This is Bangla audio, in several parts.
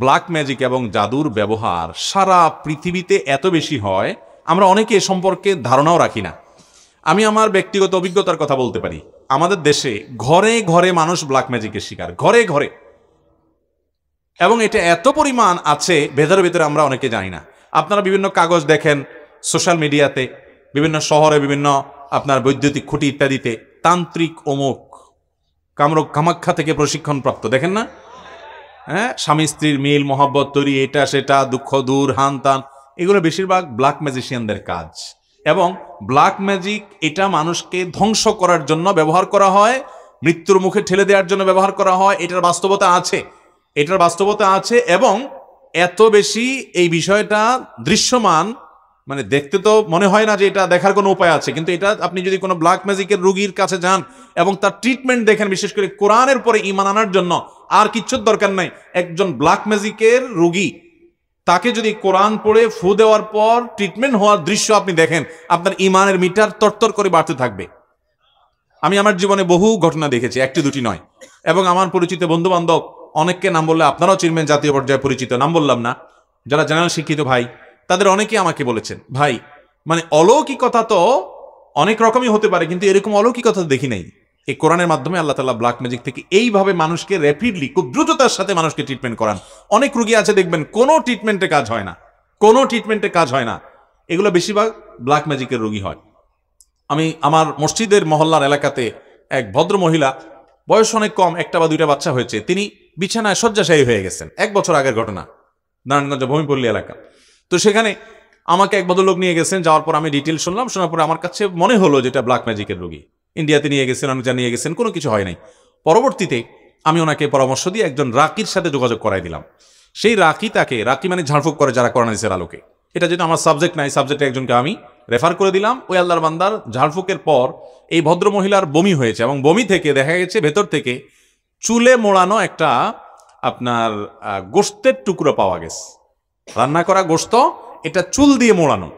ব্ল্যাক ম্যাজিক এবং জাদুর ব্যবহার সারা পৃথিবীতে এত বেশি হয়, আমরা অনেকে এ সম্পর্কে ধারণাও রাখি না। আমি আমার ব্যক্তিগত অভিজ্ঞতার কথা বলতে পারি। আমাদের দেশে ঘরে ঘরে মানুষ ব্ল্যাক ম্যাজিকের শিকার, ঘরে ঘরে, এবং এটা এত পরিমাণ আছে ভেতরে ভেতরে আমরা অনেকে জানি না। আপনারা বিভিন্ন কাগজ দেখেন সোশ্যাল মিডিয়াতে, বিভিন্ন শহরে, বিভিন্ন আপনার বৈদ্যুতিক খুঁটি ইত্যাদিতে তান্ত্রিক অমুক কামাখ্যা থেকে প্রশিক্ষণপ্রাপ্ত, দেখেন না? হ্যাঁ, স্বামী স্ত্রীর মিল মহব্বত তৈরি, এটা সেটা, দুঃখ দূর, হান তান, এগুলো বেশিরভাগ ব্ল্যাক ম্যাজিশিয়ানদের কাজ। এবং ব্ল্যাক ম্যাজিক এটা মানুষকে ধ্বংস করার জন্য ব্যবহার করা হয়, মৃত্যুর মুখে ঠেলে দেওয়ার জন্য ব্যবহার করা হয়। এটার বাস্তবতা আছে, এটার বাস্তবতা আছে। এবং এত বেশি এই বিষয়টা দৃশ্যমান, মানে দেখতে তো মনে হয় না যে এটা দেখার কোনো উপায় আছে, কিন্তু এটা আপনি যদি কোনো ব্ল্যাক ম্যাজিকের রোগীর কাছে যান এবং তার ট্রিটমেন্ট দেখেন, বিশেষ করে কোরআনের পরে ঈমান আনার জন্য আর কিচ্ছুর দরকার নাই। একজন ব্ল্যাক ম্যাজিকের রোগী, তাকে যদি কোরআন পড়ে ফু দেওয়ার পর ট্রিটমেন্ট হওয়ার দৃশ্য আপনি দেখেন, আপনার ঈমানের মিটার তরতর করে বাড়তে থাকবে। আমি আমার জীবনে বহু ঘটনা দেখেছি, একটি দুটি নয়। এবং আমার পরিচিত বন্ধু বান্ধব অনেককে নাম বললে আপনারাও চিনবেন, জাতীয় পর্যায়ে পরিচিত, নাম বললাম না, যারা জেনারেল শিক্ষিত ভাই, তাদের অনেকেই আমাকে বলেছেন, ভাই মানে অলৌকিকতা তো অনেক রকমই হতে পারে, কিন্তু এরকম অলৌকিকতা দেখি নাই। এই কোরআনের মাধ্যমে আল্লাহ তাআলা ব্ল্যাক ম্যাজিক থেকে এইভাবে মানুষকে র্যাপিডলি, খুব দ্রুততার সাথে মানুষকে ট্রিটমেন্ট করান। অনেক রোগী আছে দেখবেন কোনো ট্রিটমেন্টে কাজ হয় না, কোনো ট্রিটমেন্টে কাজ হয় না। এগুলো বেশিরভাগ ব্ল্যাক ম্যাজিকের রোগী হয়। আমি আমার মসজিদের মহল্লার এলাকাতে এক ভদ্র মহিলা, বয়স অনেক কম, একটা বা দুইটা বাচ্চা হয়েছে, তিনি বিছানায় শয্যাশায়ী হয়ে গেছেন। 1 বছর আগের ঘটনা, নারায়ণগঞ্জ ভূমিপল্লী এলাকা। তো সেখানে আমাকে এক ভদ্রলোক নিয়ে গেছেন, যাওয়ার পর আমি ডিটেল শুনলাম। শোনার পরে আমার কাছে মনে হলো যেটা ব্ল্যাক ম্যাজিকের রোগী। ইন্ডিয়াতে নিয়ে গেছেন, অনেক নিয়ে গেছেন, কোনো কিছু হয় নাই। পরবর্তীতে আমি ওনাকে পরামর্শ দিয়ে একজন রাকির সাথে যোগাযোগ করাই দিলাম। সেই রাকি মানে ঝাড়ফুঁক করে যারা কোরআন হাদিসের আলোকে, এটা যেটা আমার সাবজেক্ট নাই, সাবজেক্টে একজনকে আমি রেফার করে দিলাম। ওই আল্লাহর বান্দার ঝাড়ফুঁকের পর এই ভদ্র মহিলার বমি হয়েছে, এবং বমি থেকে দেখা গেছে ভেতর থেকে চুলে মোড়ানো একটা আপনার গোশতের টুকরো পাওয়া গেছে, রান্না করা গোশত, এটা চুল দিয়ে মোড়ানো।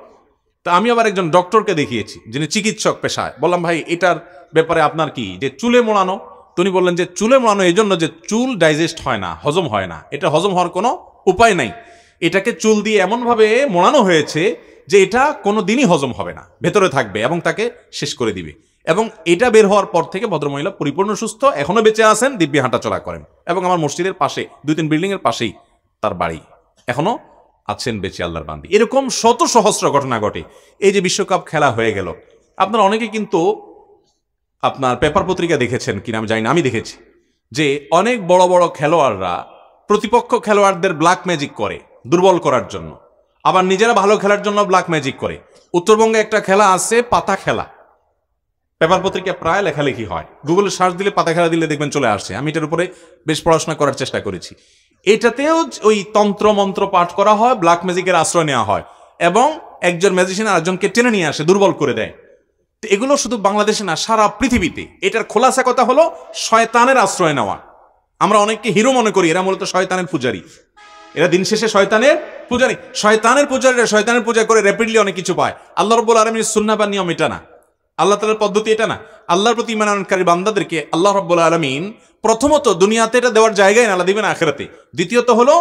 তা আমি আবার একজন ডক্টরকে দেখিয়েছি, যিনি চিকিৎসক পেশায়। বললাম, ভাই এটার ব্যাপারে আপনার কি, যে চুলে মোড়ানো? তিনি বললেন যে চুলে মোড়ানো এই জন্য যে চুল ডাইজেস্ট হয় না, হজম হয় না, এটা হজম হওয়ার কোনো উপায় নাই। এটাকে চুল দিয়ে এমনভাবে মোড়ানো হয়েছে যে এটা কোনো দিনই হজম হবে না, ভেতরে থাকবে এবং তাকে শেষ করে দিবে। এবং এটা বের হওয়ার পর থেকে ভদ্রমহিলা পরিপূর্ণ সুস্থ, এখনো বেঁচে আছেন, দিব্যি হাঁটাচলা করেন। এবং আমার মসজিদের পাশে 2-3 বিল্ডিং এর পাশেই তার বাড়ি, এখনো আছেন বেঁচে, আল্লাহর বান্দি। এরকম শত সহস্র ঘটনা ঘটে। এই যে বিশ্বকাপ খেলা হয়ে গেল, আপনারা অনেকে কিন্তু আপনার পেপার পত্রিকা দেখেছেন কিনা আমি জানি না, আমি দেখেছি যে অনেক বড় বড় খেলোয়াড়রা প্রতিপক্ষ খেলোয়াড়দের ব্ল্যাক ম্যাজিক করে দুর্বল করার জন্য, আবার নিজেরা ভালো খেলার জন্য ব্ল্যাক ম্যাজিক করে। উত্তরবঙ্গে একটা খেলা আছে পাতা খেলা, পেপার পত্রিকা প্রায় লেখালেখি হয়, গুগলে সার্চ দিলে পাতা খেলা দিলে দেখবেন চলে আসছে। আমি এটার উপরে বেশ পড়াশোনা করার চেষ্টা করেছি। এটাতেও ওই তন্ত্র মন্ত্র পাঠ করা হয়, ব্ল্যাক ম্যাজিকের আশ্রয় নেওয়া হয়, এবং একজন ম্যাজিশিয়ান আরেকজনকে টেনে নিয়ে আসে, দুর্বল করে দেয়। তো এগুলো শুধু বাংলাদেশে না, সারা পৃথিবীতে। এটার খোলাসা কথা হলো শয়তানের আশ্রয় নেওয়া। আমরা অনেককে হিরো মনে করি, এরা মূলত শয়তানের পূজারী। এরা দিন শেষে শয়তানের পূজারী। শয়তানের পূজারীরা শয়তানের পূজা করে র্যাপিডলি অনেক কিছু পায়। আল্লাহ রাব্বুল আলামিনের সুন্নাহ বা নিয়ম এটা না, আল্লাহ তাআলার পদ্ধতি এটা না। আল্লাহর প্রতি ঈমান আনয়নকারী বান্দাদেরকে আল্লাহ রাব্বুল আলামিন প্রথমত দুনিয়াতে এটা দেওয়ার জায়গায় না, আল্লাহ দিবেন আখিরাতে। দ্বিতীয়ত হলো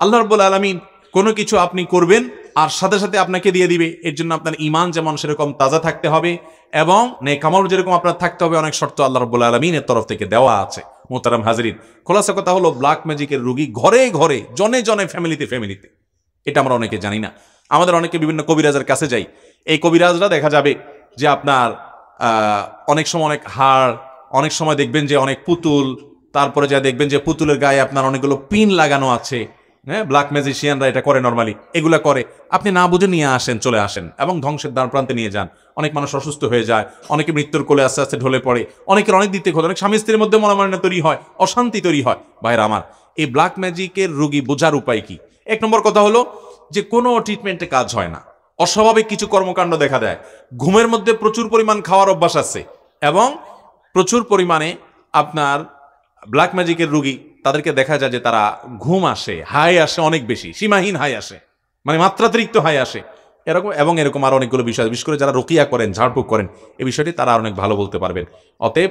আল্লাহ রাব্বুল আলামিন কোনো কিছু আপনি করবেন আর সাথে সাথে আপনাকে দিয়ে দিবে। এর জন্য আপনার ঈমান যেমন সেরকম তাজা থাকতে হবে, এবং নেক আমল যেরকম আপনার থাকতে হবে, অনেক শর্ত আল্লাহ রাব্বুল আলামিনের তরফ থেকে দেওয়া আছে। মোহতারাম হাজরিন, খোলাসা কথা হলো ব্ল্যাক ম্যাজিকের রোগী ঘরে ঘরে, জনে জনে, ফ্যামিলিতে। এটা আমরা অনেকে জানি না। আমাদের অনেকে বিভিন্ন কবিরাজের কাছে যাই। এই কবিরাজরা দেখা যাবে যে আপনার অনেক সময় অনেক হাড়, অনেক সময় দেখবেন যে অনেক পুতুল, তারপরে যা দেখবেন যে পুতুলের গায়ে আপনার অনেকগুলো পিন লাগানো আছে। হ্যাঁ, ব্ল্যাক ম্যাজিশিয়ানরা এটা করে, নর্মালি এগুলা করে। আপনি না বুঝে নিয়ে আসেন, চলে আসেন, এবং ধ্বংসের দ্বার প্রান্তে নিয়ে যান। অনেক মানুষ অসুস্থ হয়ে যায়, অনেকে মৃত্যুর কোলে আস্তে আস্তে ঢলে পড়ে, অনেকের অনেক দিক থেকে, অনেক স্বামী স্ত্রীর মধ্যে মনোমালিন্য তৈরি হয়, অশান্তি তৈরি হয়। ভাইরা আমার, এই ব্ল্যাক ম্যাজিকের রোগী বোঝার উপায় কি? 1 নম্বর কথা হলো যে কোনো ট্রিটমেন্টে কাজ হয় না, অস্বাভাবিক কিছু কর্মকাণ্ড দেখা দেয়। ঘুমের মধ্যে প্রচুর পরিমাণ খাওয়ার অভ্যাস আছে, এবং প্রচুর পরিমাণে আপনার ব্ল্যাক ম্যাজিকের রোগী, তাদেরকে দেখা যায় যে তারা ঘুম আসে, হাই আসে অনেক বেশি, সীমাহীন হাই আসে, মানে মাত্রাতিরিক্ত হাই আসে, এরকম এবং এরকম আরো অনেকগুলো বিষয়। বিশেষ করে যারা রুকিয়া করেন, ঝাড়ফুঁক করেন, এই বিষয়টি তারা অনেক ভালো বলতে পারবেন। অতএব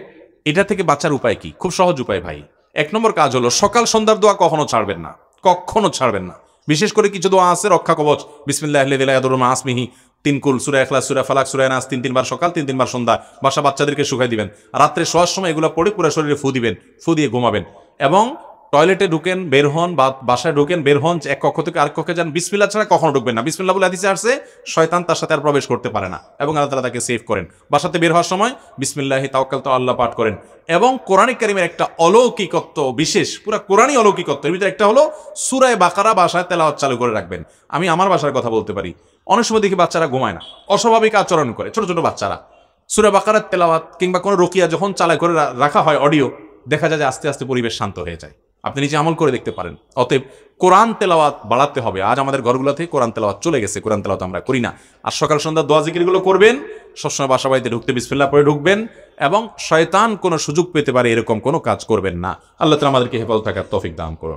এটা থেকে বাঁচার উপায় কি? খুব সহজ উপায় ভাই। 1 নম্বর কাজ হলো সকাল সন্ধ্যার দোয়া কখনো ছাড়বেন না, কখনো ছাড়বেন না। বিশেষ করে কিছু দোয়া আছে রক্ষা কবচ, বিসমিল্লাহিল লা ইয়াদুররু মা ইসমিহি 3 কুল, সূরা ইখলাস, সূরা ফালাক, সূরা নাস 3 বার সকাল 3 বার সন্ধ্যা, বাসা বাচ্চাদেরকে শুকাই দিবেন। রাত্রে শোয়ার সময় এগুলো পড়ে পুরো শরীরে ফু দিবেন, ফু দিয়ে ঘুমাবেন। এবং টয়লেটে ঢুকেন বের হন বা বাসায় ঢুকেন বের হন, এক কক্ষ থেকে আরেক কক্ষে যান, বিসমিল্লাহ ছাড়া কখনো ঢুকবেন না। বিসমিল্লাহ বলে হাদিসে আসছে শয়তান তার সাথে আর প্রবেশ করতে পারে না, এবং আল্লাহ তাআলা তাকে সেভ করেন। বাসাতে বের হওয়ার সময় বিসমিল্লাহি তাওয়াক্কালতু আল্লাহ পাঠ করেন। এবং কোরআন কারীমের একটা অলৌকিকত্ব, বিশেষ পুরো কোরআনই অলৌকিকত্ব, এর ভিতরে একটা হলো সূরা বাকারা বাসায় তেলাওয়াত চালু করে রাখবেন। আমি আমার বাসার কথা বলতে পারি, অনেক সময় দেখি বাচ্চারা ঘুমায় না, অস্বাভাবিক আচরণ করে, ছোট ছোট বাচ্চারা। সূরা বাকারার তেলাওয়াত কিংবা কোনো রুকিয়া যখন চালু করে রাখা হয় অডিও, দেখা যায় যে আস্তে আস্তে পরিবেশ শান্ত হয়ে যায়। আপনি নিজে আমল করে দেখতে পারেন। অতএব কোরআন তেলাওয়াত বাড়াতে হবে। আজ আমাদের ঘরগুলোতে কোরআন তেলাওয়াত চলে গেছে, কোরআন তেলাওয়াত আমরা করি না। আর সকাল সন্ধ্যা দোয়া জিকিরগুলো করবেন, সবসময় বাসা বাড়িতে ঢুকতে বিসমিল্লাহ পড়ে ঢুকবেন, এবং শয়তান কোনো সুযোগ পেতে পারে এরকম কোনো কাজ করবেন না। আল্লাহ তাআলা আমাদেরকে হেফাজত থাকার তৌফিক দান করুন।